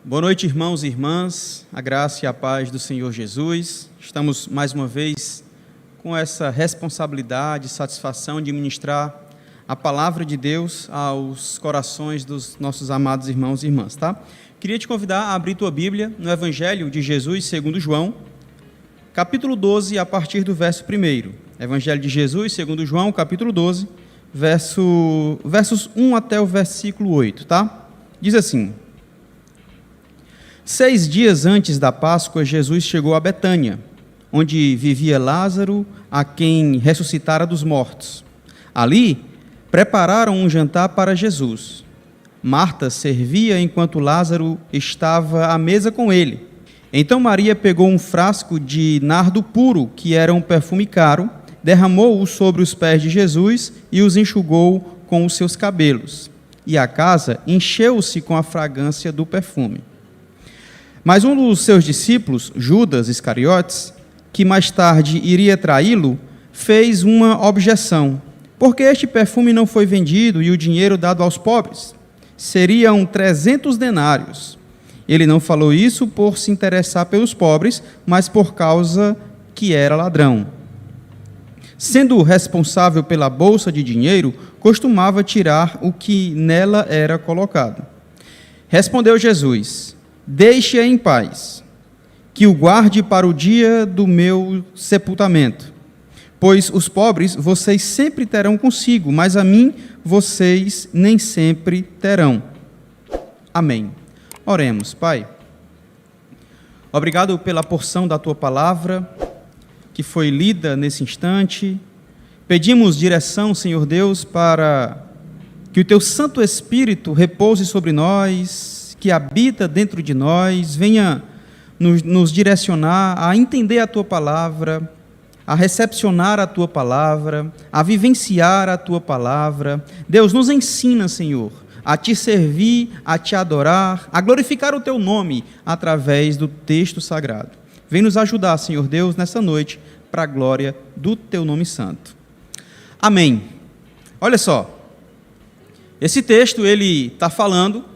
Boa noite, irmãos e irmãs, a graça e a paz do Senhor Jesus. Estamos mais uma vez com essa responsabilidade e satisfação de ministrar a palavra de Deus aos corações dos nossos amados irmãos e irmãs, tá? Queria te convidar a abrir tua Bíblia no Evangelho de Jesus segundo João, capítulo 12, a partir do verso 1. Evangelho de Jesus segundo João, capítulo 12, versos 1 até o versículo 8, tá? Diz assim: 6 dias antes da Páscoa, Jesus chegou a Betânia, onde vivia Lázaro, a quem ressuscitara dos mortos. Ali, prepararam um jantar para Jesus. Marta servia enquanto Lázaro estava à mesa com ele. Então Maria pegou um frasco de nardo puro, que era um perfume caro, derramou-o sobre os pés de Jesus e os enxugou com os seus cabelos. E a casa encheu-se com a fragrância do perfume. Mas um dos seus discípulos, Judas Iscariotes, que mais tarde iria traí-lo, fez uma objeção. Por que este perfume não foi vendido e o dinheiro dado aos pobres? Seriam 300 denários. Ele não falou isso por se interessar pelos pobres, mas por causa que era ladrão. Sendo responsável pela bolsa de dinheiro, costumava tirar o que nela era colocado. Respondeu Jesus: deixe-a em paz, que o guarde para o dia do meu sepultamento. Pois os pobres vocês sempre terão consigo, mas a mim vocês nem sempre terão. Amém. Oremos. Pai, obrigado pela porção da Tua palavra que foi lida nesse instante. Pedimos direção, Senhor Deus, para que o Teu Santo Espírito repouse sobre nós, que habita dentro de nós, venha nos direcionar a entender a Tua palavra, a recepcionar a Tua palavra, a vivenciar a Tua palavra. Deus, nos ensina, Senhor, a Te servir, a Te adorar, a glorificar o Teu nome através do texto sagrado. Vem nos ajudar, Senhor Deus, nessa noite, para a glória do Teu nome santo. Amém. Olha só, esse texto, ele está falando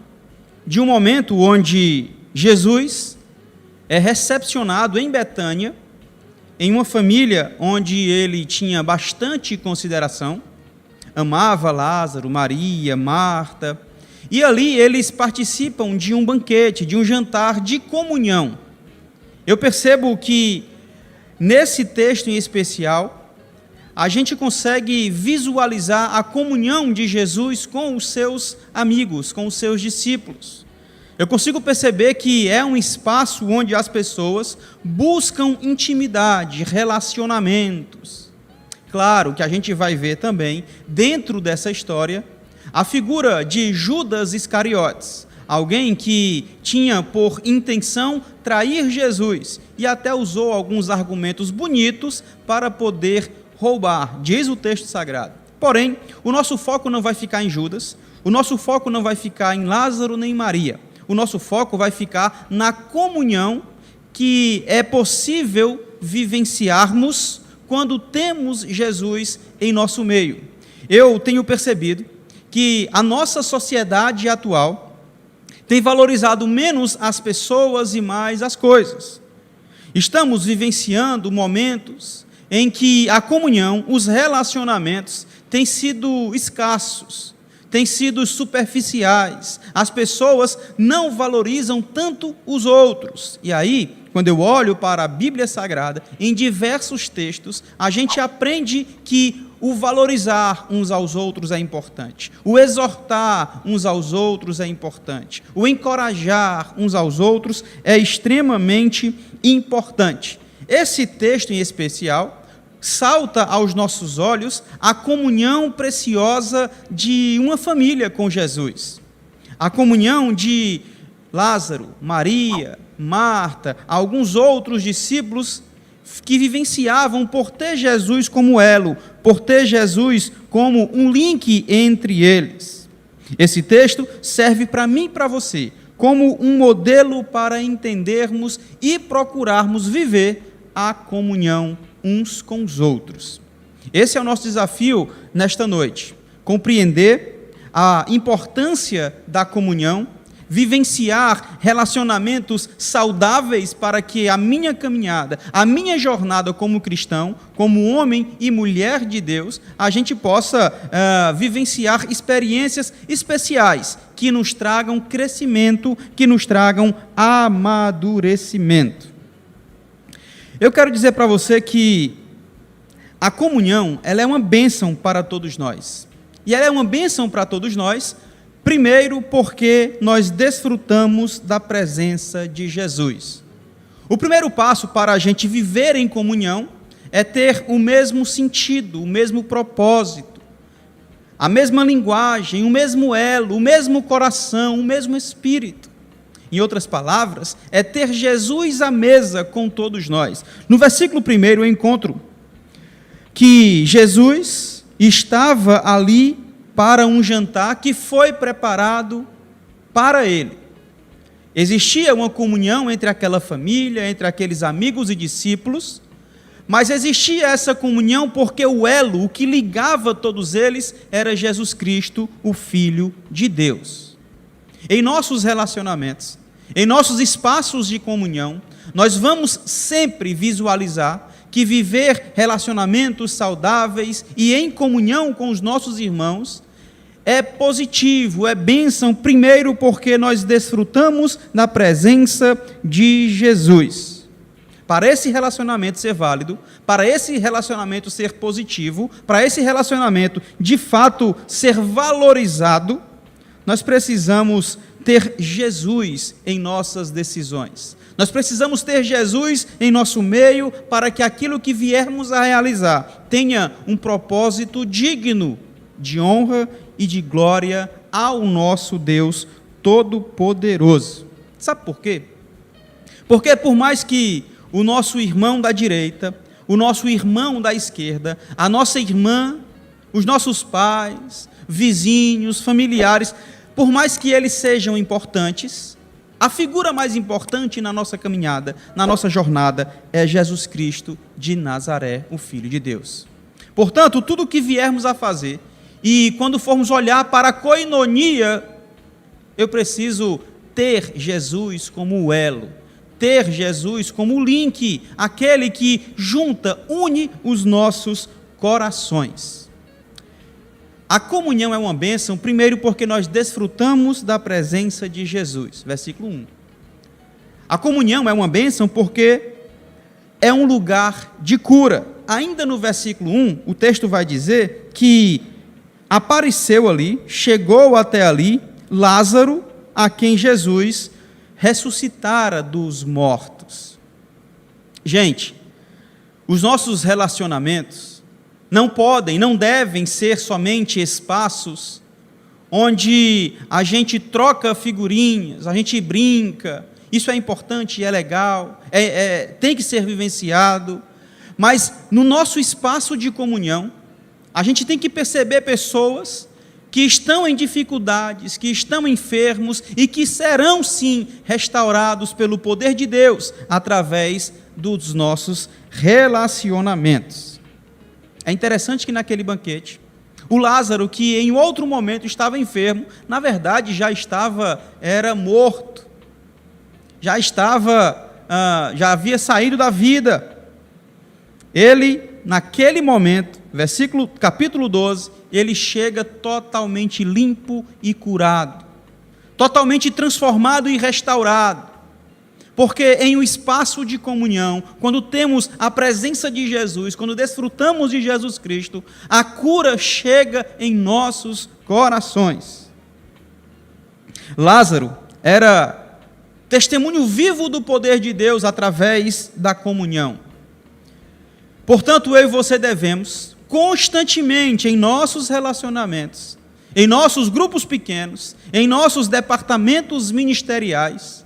de um momento onde Jesus é recepcionado em Betânia, em uma família onde ele tinha bastante consideração, amava Lázaro, Maria, Marta, e ali eles participam de um banquete, de um jantar de comunhão. Eu percebo que nesse texto em especial, a gente consegue visualizar a comunhão de Jesus com os seus amigos, com os seus discípulos. Eu consigo perceber que é um espaço onde as pessoas buscam intimidade, relacionamentos. Claro que a gente vai ver também, dentro dessa história, a figura de Judas Iscariotes, alguém que tinha por intenção trair Jesus e até usou alguns argumentos bonitos para poder roubar, diz o texto sagrado. Porém, o nosso foco não vai ficar em Judas, o nosso foco não vai ficar em Lázaro nem em Maria. O nosso foco vai ficar na comunhão que é possível vivenciarmos quando temos Jesus em nosso meio. Eu tenho percebido que a nossa sociedade atual tem valorizado menos as pessoas e mais as coisas. Estamos vivenciando momentos em que a comunhão, os relacionamentos têm sido escassos, têm sido superficiais, as pessoas não valorizam tanto os outros. E aí, quando eu olho para a Bíblia Sagrada, em diversos textos, a gente aprende que o valorizar uns aos outros é importante, o exortar uns aos outros é importante, o encorajar uns aos outros é extremamente importante. Esse texto em especial salta aos nossos olhos a comunhão preciosa de uma família com Jesus. A comunhão de Lázaro, Maria, Marta, alguns outros discípulos que vivenciavam por ter Jesus como elo, por ter Jesus como um link entre eles. Esse texto serve para mim e para você como um modelo para entendermos e procurarmos viver a comunhão uns com os outros. Esse é o nosso desafio nesta noite, compreender a importância da comunhão, vivenciar relacionamentos saudáveis para que a minha caminhada, a minha jornada como cristão, como homem e mulher de Deus, a gente possa vivenciar experiências especiais que nos tragam crescimento, que nos tragam amadurecimento. Eu quero dizer para você que a comunhão, ela é uma bênção para todos nós. E ela é uma bênção para todos nós, primeiro porque nós desfrutamos da presença de Jesus. O primeiro passo para a gente viver em comunhão é ter o mesmo sentido, o mesmo propósito, a mesma linguagem, o mesmo elo, o mesmo coração, o mesmo espírito. Em outras palavras, é ter Jesus à mesa com todos nós. No versículo 1 eu encontro que Jesus estava ali para um jantar que foi preparado para ele. Existia uma comunhão entre aquela família, entre aqueles amigos e discípulos, mas existia essa comunhão porque o elo, o que ligava todos eles, era Jesus Cristo, o Filho de Deus. Em nossos relacionamentos, em nossos espaços de comunhão, nós vamos sempre visualizar que viver relacionamentos saudáveis e em comunhão com os nossos irmãos é positivo, é bênção, primeiro porque nós desfrutamos da presença de Jesus. Para esse relacionamento ser válido, para esse relacionamento ser positivo, para esse relacionamento de fato ser valorizado, nós precisamos ter Jesus em nossas decisões. Nós precisamos ter Jesus em nosso meio para que aquilo que viermos a realizar tenha um propósito digno de honra e de glória ao nosso Deus Todo-Poderoso. Sabe por quê? Porque por mais que o nosso irmão da direita, o nosso irmão da esquerda, a nossa irmã, os nossos pais, vizinhos, familiares, por mais que eles sejam importantes, a figura mais importante na nossa caminhada, na nossa jornada, é Jesus Cristo de Nazaré, o Filho de Deus. Portanto, tudo o que viermos a fazer, e quando formos olhar para a coinonia, eu preciso ter Jesus como o elo, ter Jesus como o link, aquele que junta, une os nossos corações. A comunhão é uma bênção, primeiro porque nós desfrutamos da presença de Jesus. Versículo 1. A comunhão é uma bênção porque é um lugar de cura. Ainda no versículo 1, o texto vai dizer que apareceu ali, chegou até ali, Lázaro, a quem Jesus ressuscitara dos mortos. Gente, os nossos relacionamentos não podem, não devem ser somente espaços onde a gente troca figurinhas, a gente brinca, isso é importante e é legal, tem que ser vivenciado, mas no nosso espaço de comunhão, a gente tem que perceber pessoas que estão em dificuldades, que estão enfermos e que serão sim restaurados pelo poder de Deus através dos nossos relacionamentos. É interessante que naquele banquete, o Lázaro, que em outro momento estava enfermo, na verdade já era morto, já havia saído da vida. Ele, naquele momento, capítulo 12, ele chega totalmente limpo e curado, totalmente transformado e restaurado. Porque em um espaço de comunhão, quando temos a presença de Jesus, quando desfrutamos de Jesus Cristo, a cura chega em nossos corações. Lázaro era testemunho vivo do poder de Deus através da comunhão. Portanto, eu e você devemos, constantemente em nossos relacionamentos, em nossos grupos pequenos, em nossos departamentos ministeriais,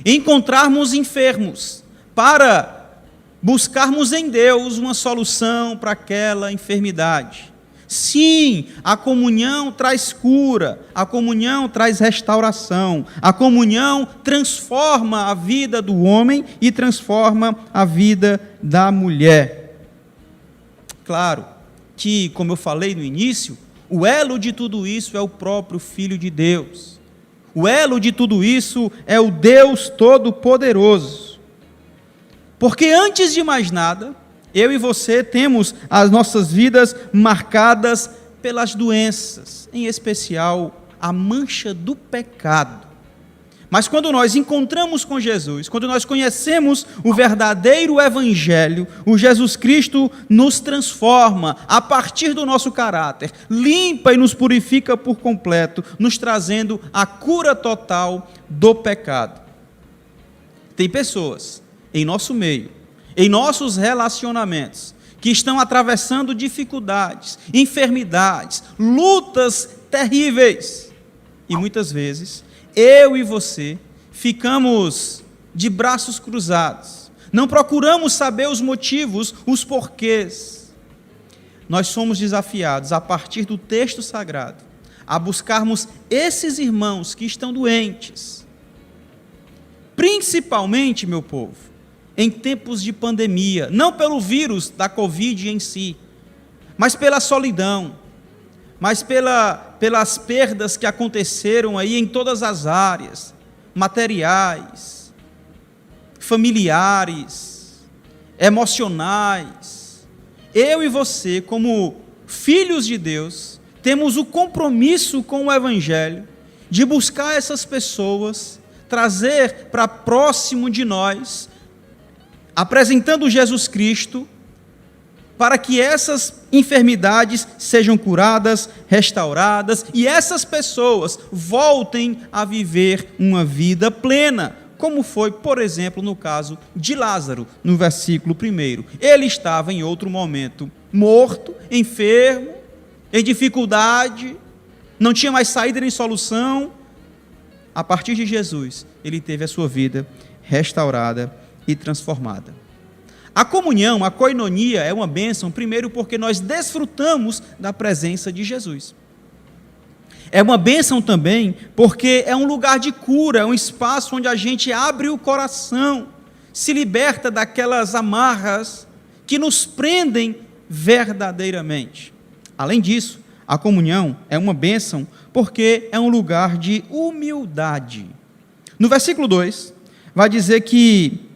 encontrarmos enfermos para buscarmos em Deus uma solução para aquela enfermidade. Sim, a comunhão traz cura, a comunhão traz restauração, a comunhão transforma a vida do homem e transforma a vida da mulher. Claro que, como eu falei no início, o elo de tudo isso é o próprio Filho de Deus. O elo de tudo isso é o Deus Todo-Poderoso. Porque antes de mais nada, eu e você temos as nossas vidas marcadas pelas doenças, em especial a mancha do pecado. Mas quando nós encontramos com Jesus, quando nós conhecemos o verdadeiro Evangelho, o Jesus Cristo nos transforma a partir do nosso caráter, limpa e nos purifica por completo, nos trazendo a cura total do pecado. Tem pessoas em nosso meio, em nossos relacionamentos, que estão atravessando dificuldades, enfermidades, lutas terríveis. E muitas vezes, eu e você ficamos de braços cruzados. Não procuramos saber os motivos, os porquês. Nós somos desafiados, a partir do texto sagrado, a buscarmos esses irmãos que estão doentes. Principalmente, meu povo, em tempos de pandemia, não pelo vírus da Covid em si, mas pela solidão, mas pelas perdas que aconteceram aí em todas as áreas, materiais, familiares, emocionais. Eu e você, como filhos de Deus, temos o compromisso com o Evangelho de buscar essas pessoas, trazer para próximo de nós, apresentando Jesus Cristo, para que essas enfermidades sejam curadas, restauradas, e essas pessoas voltem a viver uma vida plena, como foi, por exemplo, no caso de Lázaro, no versículo 1. Ele estava em outro momento morto, enfermo, em dificuldade, não tinha mais saída nem solução. A partir de Jesus, ele teve a sua vida restaurada e transformada. A comunhão, a koinonia, é uma bênção, primeiro porque nós desfrutamos da presença de Jesus. É uma bênção também porque é um lugar de cura, é um espaço onde a gente abre o coração, se liberta daquelas amarras que nos prendem verdadeiramente. Além disso, a comunhão é uma bênção porque é um lugar de humildade. No versículo 2, vai dizer que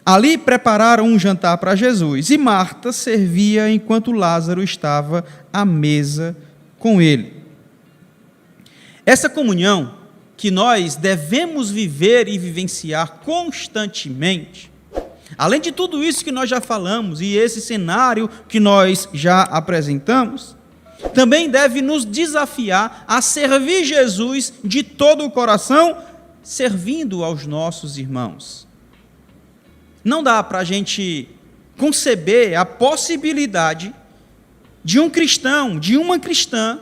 ali prepararam um jantar para Jesus, e Marta servia enquanto Lázaro estava à mesa com ele. Essa comunhão que nós devemos viver e vivenciar constantemente, além de tudo isso que nós já falamos, e esse cenário que nós já apresentamos, também deve nos desafiar a servir Jesus de todo o coração, servindo aos nossos irmãos. Não dá para a gente conceber a possibilidade de um cristão, de uma cristã,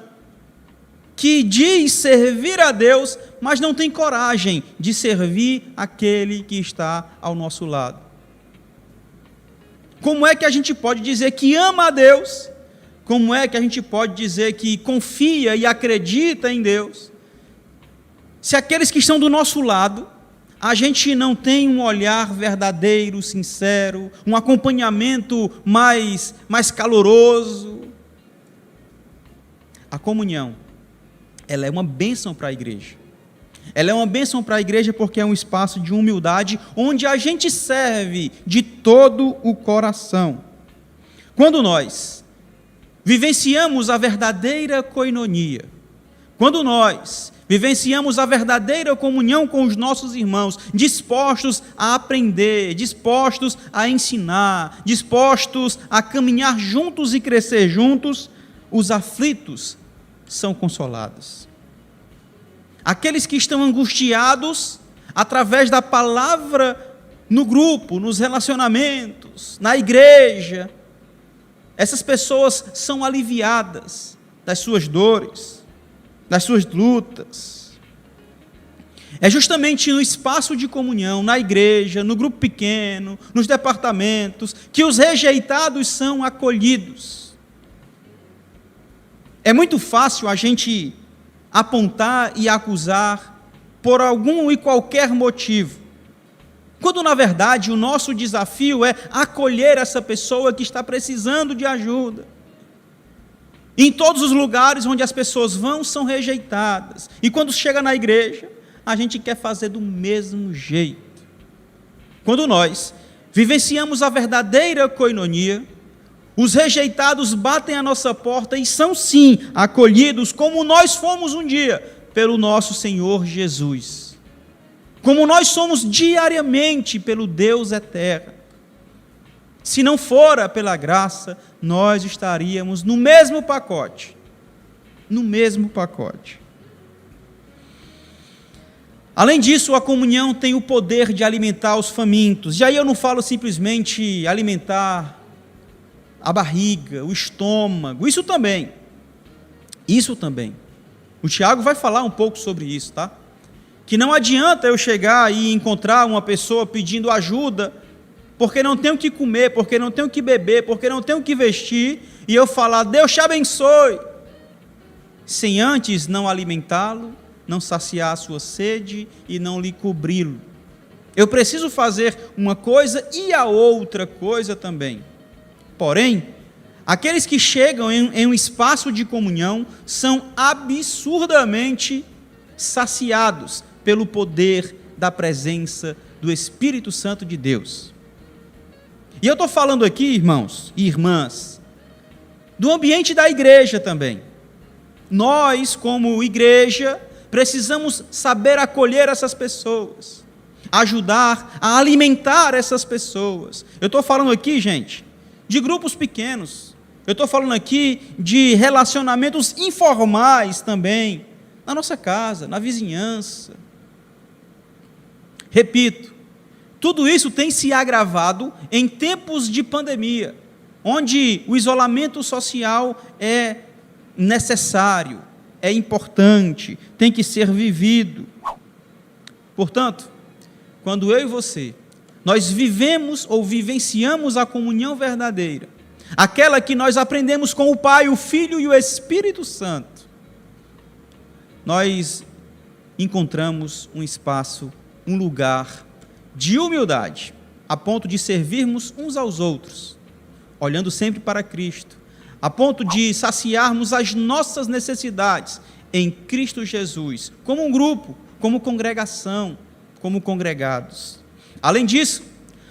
que diz servir a Deus, mas não tem coragem de servir aquele que está ao nosso lado. Como é que a gente pode dizer que ama a Deus? Como é que a gente pode dizer que confia e acredita em Deus, se aqueles que estão do nosso lado, a gente não tem um olhar verdadeiro, sincero, um acompanhamento mais caloroso? A comunhão, ela é uma bênção para a igreja. Ela é uma bênção para a igreja porque é um espaço de humildade, onde a gente serve de todo o coração. Quando nós vivenciamos a verdadeira koinonia, quando nós vivenciamos a verdadeira comunhão com os nossos irmãos, dispostos a aprender, dispostos a ensinar, dispostos a caminhar juntos e crescer juntos, os aflitos são consolados. Aqueles que estão angustiados, através da palavra no grupo, nos relacionamentos, na igreja, essas pessoas são aliviadas das suas dores, das suas lutas. É justamente no espaço de comunhão, na igreja, no grupo pequeno, nos departamentos, que os rejeitados são acolhidos. É muito fácil a gente apontar e acusar por algum e qualquer motivo, quando na verdade o nosso desafio é acolher essa pessoa que está precisando de ajuda. Em todos os lugares onde as pessoas vão, são rejeitadas. E quando chega na igreja, a gente quer fazer do mesmo jeito. Quando nós vivenciamos a verdadeira coinonia, os rejeitados batem à nossa porta e são sim acolhidos como nós fomos um dia pelo nosso Senhor Jesus. Como nós somos diariamente pelo Deus eterno. Se não fora pela graça, nós estaríamos no mesmo pacote. No mesmo pacote. Além disso, a comunhão tem o poder de alimentar os famintos. E aí eu não falo simplesmente alimentar a barriga, o estômago, isso também. Isso também. O Tiago vai falar um pouco sobre isso, tá? Que não adianta eu chegar e encontrar uma pessoa pedindo ajuda, porque não tenho o que comer, porque não tenho o que beber, porque não tenho o que vestir, e eu falar, Deus te abençoe, sem antes não alimentá-lo, não saciar a sua sede e não lhe cobri-lo. Eu preciso fazer uma coisa e a outra coisa também. Porém, aqueles que chegam em um espaço de comunhão são absurdamente saciados pelo poder da presença do Espírito Santo de Deus. E eu estou falando aqui, irmãos e irmãs, do ambiente da igreja também. Nós, como igreja, precisamos saber acolher essas pessoas, ajudar a alimentar essas pessoas. Eu estou falando aqui, gente, de grupos pequenos. Eu estou falando aqui de relacionamentos informais também, na nossa casa, na vizinhança. Repito, tudo isso tem se agravado em tempos de pandemia, onde o isolamento social é necessário, é importante, tem que ser vivido. Portanto, quando eu e você, nós vivemos ou vivenciamos a comunhão verdadeira, aquela que nós aprendemos com o Pai, o Filho e o Espírito Santo, nós encontramos um espaço, um lugar de humildade, a ponto de servirmos uns aos outros, olhando sempre para Cristo, a ponto de saciarmos as nossas necessidades em Cristo Jesus, como um grupo, como congregação, como congregados. Além disso,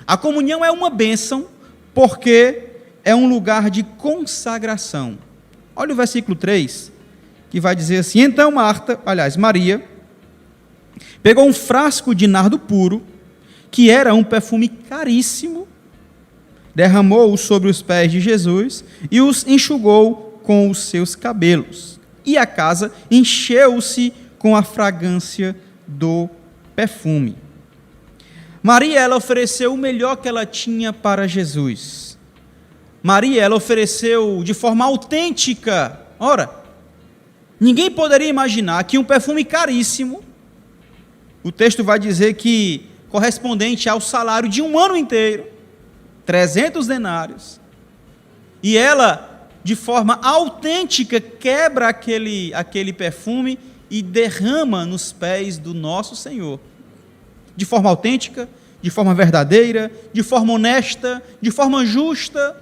a comunhão é uma bênção, porque é um lugar de consagração. Olha o versículo 3, que vai dizer assim: então Maria, pegou um frasco de nardo puro, que era um perfume caríssimo, derramou-o sobre os pés de Jesus e os enxugou com os seus cabelos. E a casa encheu-se com a fragrância do perfume. Maria, ela ofereceu o melhor que ela tinha para Jesus. Maria, ela ofereceu de forma autêntica. Ora, ninguém poderia imaginar que um perfume caríssimo, o texto vai dizer que correspondente ao salário de um ano inteiro, 300 denários, e ela, de forma autêntica, quebra aquele perfume e derrama nos pés do nosso Senhor, de forma autêntica, de forma verdadeira, de forma honesta, de forma justa.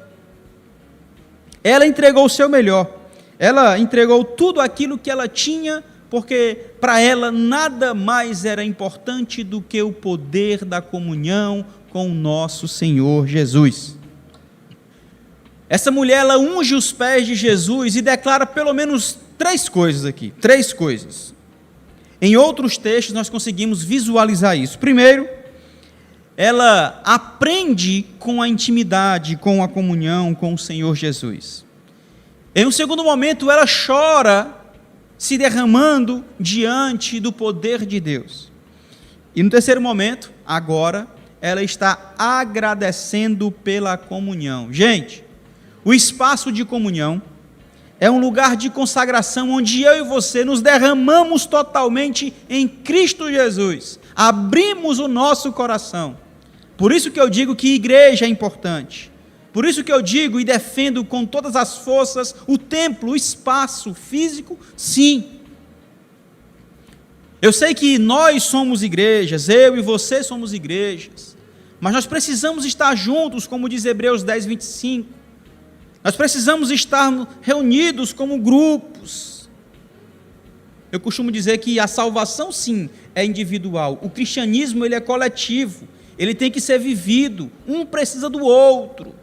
Ela entregou o seu melhor, ela entregou tudo aquilo que ela tinha, porque para ela nada mais era importante do que o poder da comunhão com o nosso Senhor Jesus. Essa mulher, ela unge os pés de Jesus e declara pelo menos 3 coisas aqui, 3 coisas. Em outros textos nós conseguimos visualizar isso. Primeiro, ela aprende com a intimidade, com a comunhão com o Senhor Jesus. Em um segundo momento, ela chora, se derramando diante do poder de Deus. E no terceiro momento, agora, ela está agradecendo pela comunhão. Gente, o espaço de comunhão é um lugar de consagração onde eu e você nos derramamos totalmente em Cristo Jesus. Abrimos o nosso coração. Por isso que eu digo que igreja é importante. Por isso que eu digo e defendo com todas as forças o templo, o espaço físico, sim. Eu sei que nós somos igrejas, eu e você somos igrejas, mas nós precisamos estar juntos, como diz Hebreus 10, 25. Nós precisamos estar reunidos como grupos. Eu costumo dizer que a salvação, sim, é individual. O cristianismo, ele é coletivo. Ele tem que ser vivido. Um precisa do outro.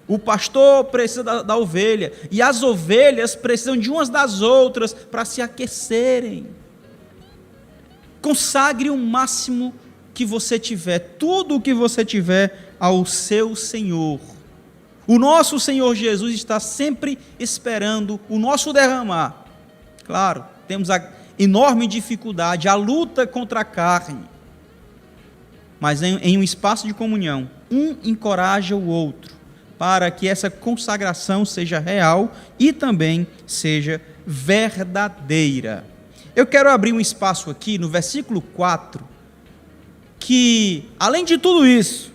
O pastor precisa da ovelha. E as ovelhas precisam de umas das outras para se aquecerem. Consagre o máximo que você tiver, tudo o que você tiver ao seu Senhor. O nosso Senhor Jesus está sempre esperando o nosso derramar. Claro, temos a enorme dificuldade, a luta contra a carne. Mas em um espaço de comunhão, um encoraja o outro, para que essa consagração seja real e também seja verdadeira. Eu quero abrir um espaço aqui no versículo 4, que, além de tudo isso,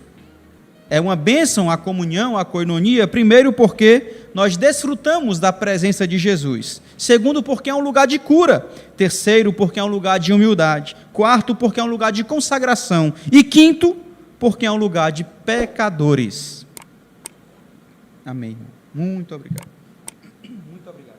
é uma bênção a comunhão, a koinonia, primeiro porque nós desfrutamos da presença de Jesus. Segundo, porque é um lugar de cura. Terceiro, porque é um lugar de humildade. Quarto, porque é um lugar de consagração. E quinto, porque é um lugar de pecadores. Amém, irmão. Muito obrigado. Muito obrigado.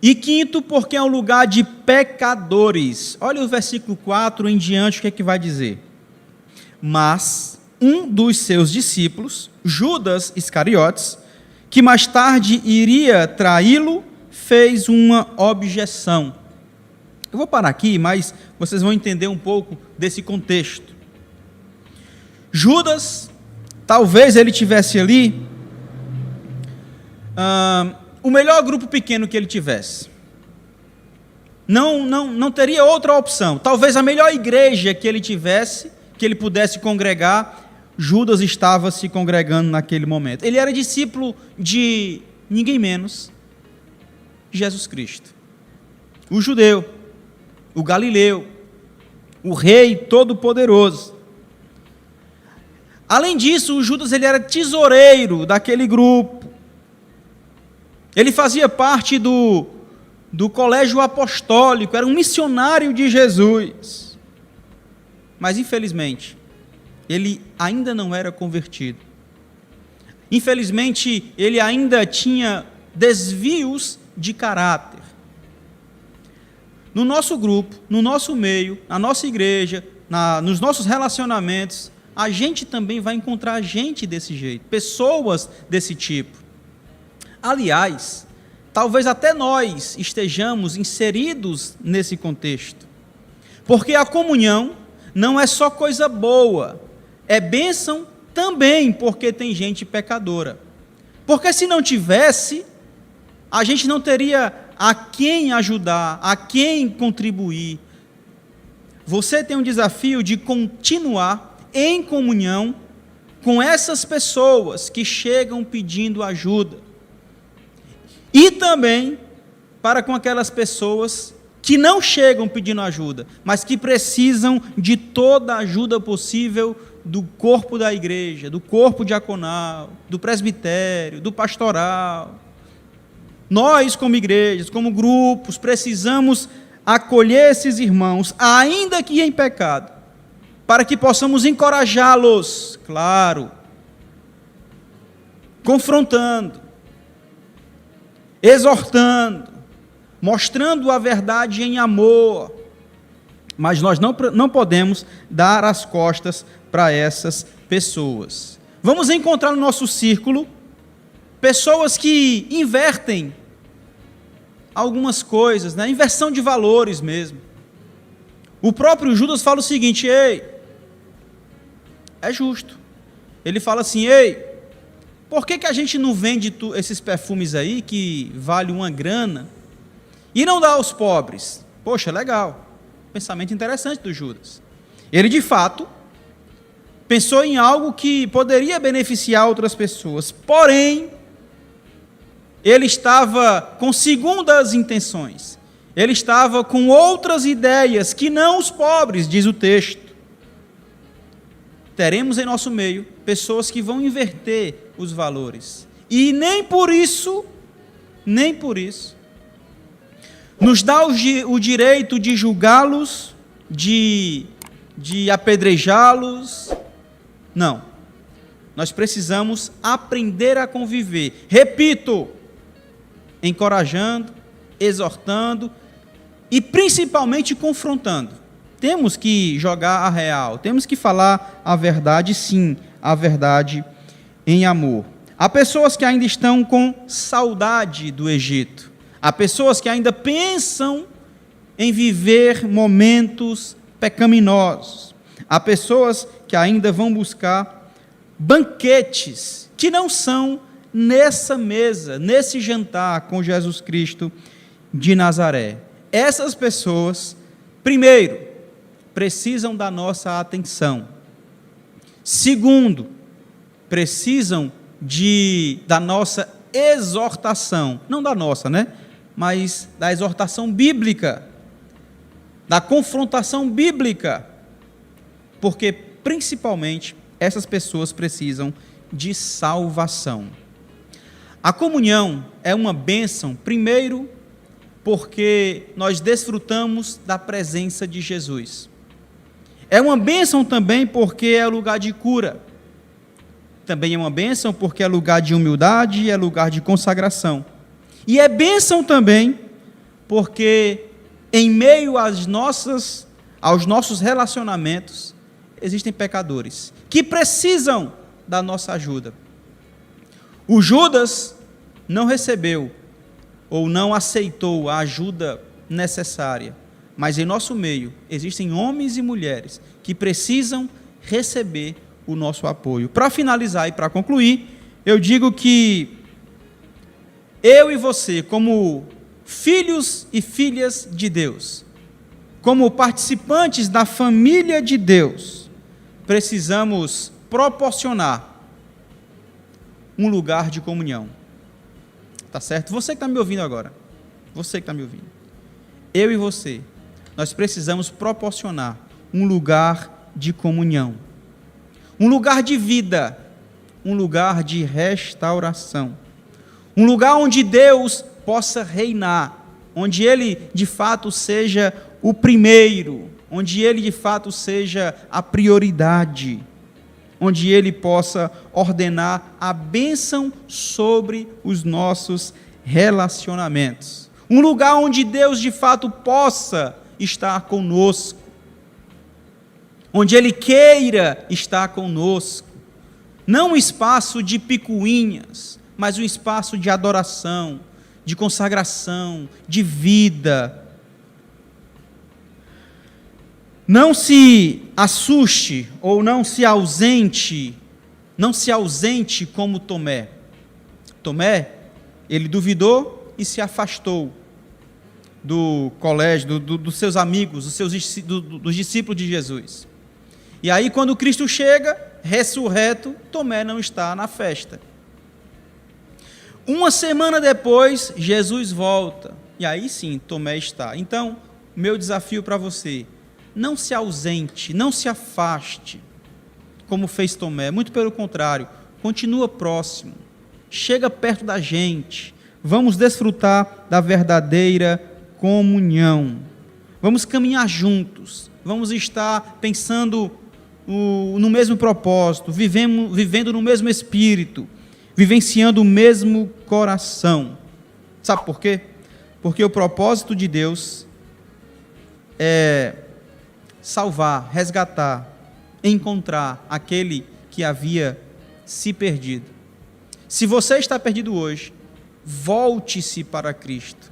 E quinto, porque é um lugar de pecadores. Olha o versículo 4 em diante, o que é que vai dizer? Mas um dos seus discípulos, Judas Iscariotes, que mais tarde iria traí-lo, fez uma objeção. Eu vou parar aqui, mas vocês vão entender um pouco desse contexto. Judas, talvez ele tivesse ali o melhor grupo pequeno que ele tivesse. Não teria outra opção. Talvez a melhor igreja que ele tivesse, que ele pudesse congregar, Judas estava se congregando naquele momento. Ele era discípulo de ninguém menos, Jesus Cristo. O judeu, o galileu, o rei todo-poderoso. Além disso, o Judas ele era tesoureiro daquele grupo. Ele fazia parte do colégio apostólico, era um missionário de Jesus. Mas, infelizmente, ele ainda não era convertido. Infelizmente, ele ainda tinha desvios de caráter. No nosso grupo, no nosso meio, na nossa igreja, nos nossos relacionamentos, a gente também vai encontrar gente desse jeito, pessoas desse tipo. Aliás, talvez até nós estejamos inseridos nesse contexto, porque a comunhão não é só coisa boa, é bênção também porque tem gente pecadora. Porque se não tivesse, a gente não teria a quem ajudar, a quem contribuir. Você tem um desafio de continuar em comunhão com essas pessoas que chegam pedindo ajuda. E também para com aquelas pessoas que não chegam pedindo ajuda, mas que precisam de toda a ajuda possível do corpo da igreja, do corpo diaconal, do presbitério, do pastoral. Nós, como igrejas, como grupos, precisamos acolher esses irmãos, ainda que em pecado, para que possamos encorajá-los, claro, confrontando, exortando, mostrando a verdade em amor, mas nós não podemos dar as costas para essas pessoas. Vamos encontrar no nosso círculo pessoas que invertem algumas coisas, né? Inversão de valores mesmo. O próprio Judas fala o seguinte: ei, é justo. Ele fala assim: ei, por que a gente não vende esses perfumes aí, que vale uma grana, e não dá aos pobres? Poxa, legal. Pensamento interessante do Judas. Ele, de fato, pensou em algo que poderia beneficiar outras pessoas, porém, ele estava com segundas intenções. Ele estava com outras ideias que não os pobres, diz o texto. Teremos em nosso meio pessoas que vão inverter os valores. E nem por isso, nos dá o direito de julgá-los, de apedrejá-los. Não. nós precisamos aprender a conviver. Repito, encorajando, exortando e principalmente confrontando. Temos que jogar a real, temos que falar a verdade, sim, a verdade em amor. Há pessoas que ainda estão com saudade do Egito. Há pessoas que ainda pensam em viver momentos pecaminosos. Há pessoas que ainda vão buscar banquetes que não são nessa mesa, nesse jantar com Jesus Cristo de Nazaré. Essas pessoas, primeiro, precisam da nossa atenção. Segundo, precisam da nossa exortação, não da nossa, mas da exortação bíblica, da confrontação bíblica, porque principalmente essas pessoas precisam de salvação. A comunhão é uma bênção, primeiro, porque nós desfrutamos da presença de Jesus. É uma bênção também porque é lugar de cura. Também é uma bênção porque é lugar de humildade e é lugar de consagração. E é bênção também porque em meio aos nossos relacionamentos existem pecadores que precisam da nossa ajuda. O Judas não recebeu ou não aceitou a ajuda necessária, mas em nosso meio existem homens e mulheres que precisam receber o nosso apoio. Para finalizar e para concluir, eu digo que eu e você, como filhos e filhas de Deus, como participantes da família de Deus, precisamos proporcionar um lugar de comunhão. Tá certo? Você que está me ouvindo agora, você que está me ouvindo, eu e você, nós precisamos proporcionar um lugar de comunhão, um lugar de vida, um lugar de restauração, um lugar onde Deus possa reinar, onde Ele de fato seja o primeiro, onde Ele de fato seja a prioridade, onde Ele possa ordenar a bênção sobre os nossos relacionamentos. Um lugar onde Deus de fato possa estar conosco, onde Ele queira estar conosco. Não um espaço de picuinhas, mas um espaço de adoração, de consagração, de vida. Não se assuste ou não se ausente como Tomé. Tomé, ele duvidou e se afastou do colégio, dos seus amigos, dos discípulos de Jesus. E aí, quando Cristo chega, ressurreto, Tomé não está na festa. Uma semana depois, Jesus volta, e aí sim, Tomé está. Então, meu desafio para você: não se ausente, não se afaste, como fez Tomé, muito pelo contrário, continua próximo, chega perto da gente, vamos desfrutar da verdadeira comunhão, vamos caminhar juntos, vamos estar pensando no mesmo propósito, vivendo no mesmo espírito, vivenciando o mesmo coração. Sabe por quê? Porque o propósito de Deus é salvar, resgatar, encontrar aquele que havia se perdido. Se você está perdido hoje, volte-se para Cristo.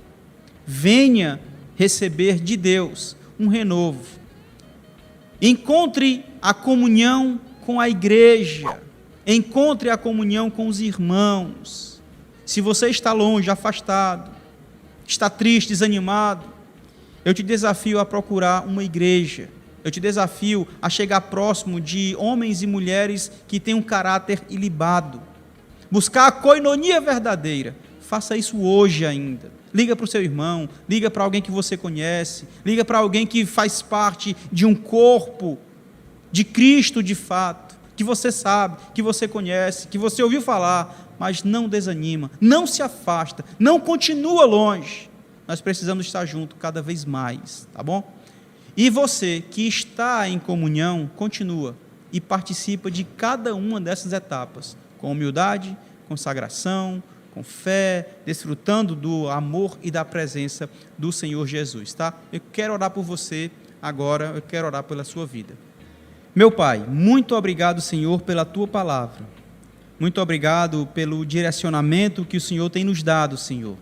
Venha receber de Deus um renovo. Encontre a comunhão com a igreja. Encontre a comunhão com os irmãos. Se você está longe, afastado, está triste, desanimado, eu te desafio a procurar uma igreja. Eu te desafio a chegar próximo de homens e mulheres que têm um caráter ilibado. Buscar a coinonia verdadeira. Faça isso hoje ainda. Liga para o seu irmão, liga para alguém que você conhece, liga para alguém que faz parte de um corpo de Cristo de fato, que você sabe, que você conhece, que você ouviu falar, mas não desanima, não se afasta, não continua longe. Nós precisamos estar juntos cada vez mais, tá bom? E você que está em comunhão, continua. e participa de cada uma dessas etapas, com humildade, consagração, com fé, desfrutando do amor e da presença do Senhor Jesus, tá? Eu quero orar por você agora, eu quero orar pela sua vida. Meu Pai, muito obrigado, Senhor, pela Tua palavra. Muito obrigado pelo direcionamento que o Senhor tem nos dado, Senhor.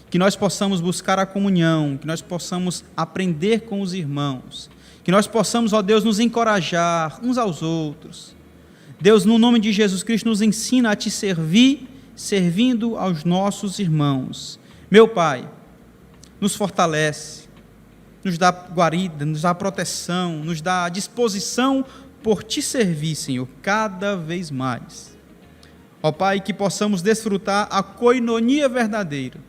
Que nós possamos buscar a comunhão, que nós possamos aprender com os irmãos, que nós possamos, ó Deus, nos encorajar uns aos outros. Deus, no nome de Jesus Cristo, nos ensina a Te servir, servindo aos nossos irmãos. Meu Pai, nos fortalece, nos dá guarida, nos dá proteção, nos dá disposição por Te servir, Senhor, cada vez mais. Ó Pai, que possamos desfrutar a coinonia verdadeira,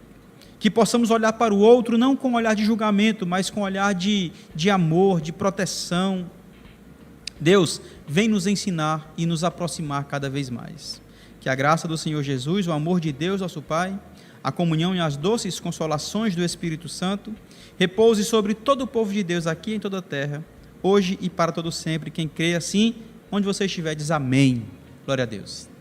que possamos olhar para o outro não com olhar de julgamento, mas com olhar de amor, de proteção. Deus, vem nos ensinar e nos aproximar cada vez mais. Que a graça do Senhor Jesus, o amor de Deus, nosso Pai, a comunhão e as doces consolações do Espírito Santo, repouse sobre todo o povo de Deus aqui em toda a terra, hoje e para todo sempre. Quem crê assim, onde você estiver, diz amém. Glória a Deus.